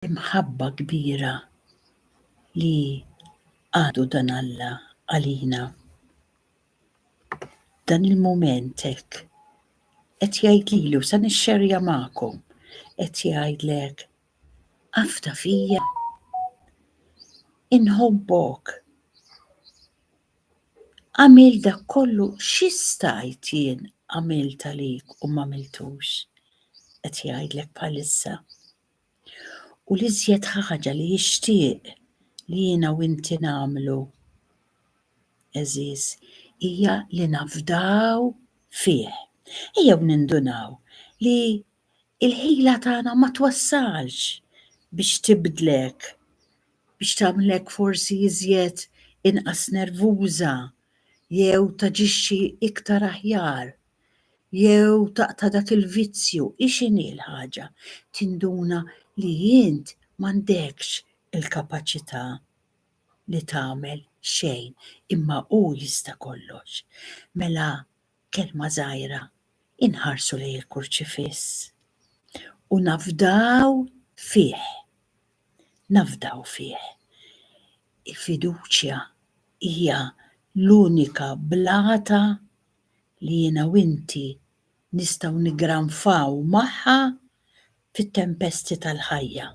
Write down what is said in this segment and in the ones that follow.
imħabba kbira li għadu dan Alla għalina. Dan il-mument hekk qed jgħid lilu sa nixxerja magħkom, qed jgħidlek afda fija, inħobbok. Għamil dak kollu x'istajt jien għamilt għalik u m'għamiltux, qed jgħidlek bħalissa. U l-iżjed ħaġa li jixtieq li jiena u inti nagħmlu, eżiż, hija li nafdaw fih. Ejjew nindunaw li il-ħila tagħna ma twassalx biex tibdlek, biex tagħmlek forsi iżjed inqas nervuża, jew taġixxi iktar aħjar, jew taqta' dak il-vizzju, x'inhi l-ħaġa? Tinduna li int m'għandekx il-kapaċità li tagħmel xejn, imma hu jista' kollox. Mela kelma żgħira, inħarsu lejn il-kurċifiss u nafdaw fih. Nafdaw fih. Il-fiduċja hija l-unika blata li jiena u inti nistgħu niggranfaw magħha fit-tempesti tal-ħajja.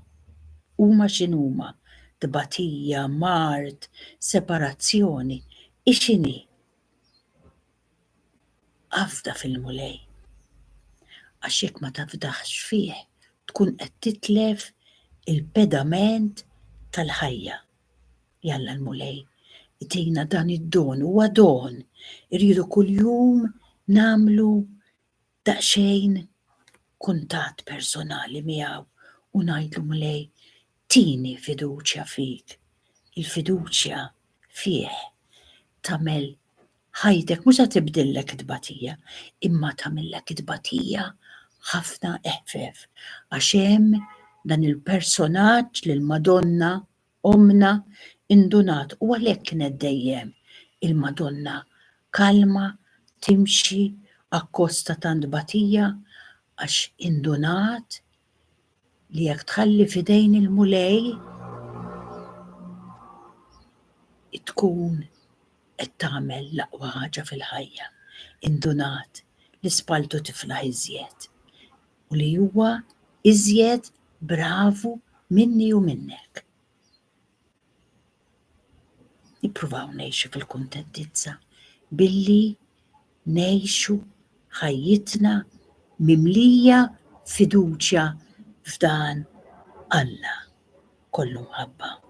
Huma x'inhuma? Tbatija, mard, separazzjoni, x'inhi? Afda fil-mulej. Għax jekk ma tafdax fih, tkun qed titlef il-pedament tal-ħajja. Jalla l-mulej, itina dan id-don, huwa don. Irridu kuljum nagħmlu daqsxejn kuntatt personali miegħu u ngħidlu mulej, tini fiduċja fik. Il-fiduċja fih tagħmel ħajtek mhux se tibdillek tbatija, imma tagħmillek tbatija ħafna eħfef. Għax hemm dan il-personaġġ lill-Madonna omna indunat u għalhekk kienet dejjem il-Madonna kalma timxi akkosta tant tbatija għax indunat li jekk tħalli f'idejn il-mulej tkun qed tagħmel l-aqwa ħaġa fil-ħajja. Indunat li spaltu tiflaħ iżjed u li huwa iżjed bravu minni u minnek. Nippruvaw ngħixu fil-kuntentizza billi ngħixu ħajjitna mimlija fiduċja f'dan Alla kollu mħabba.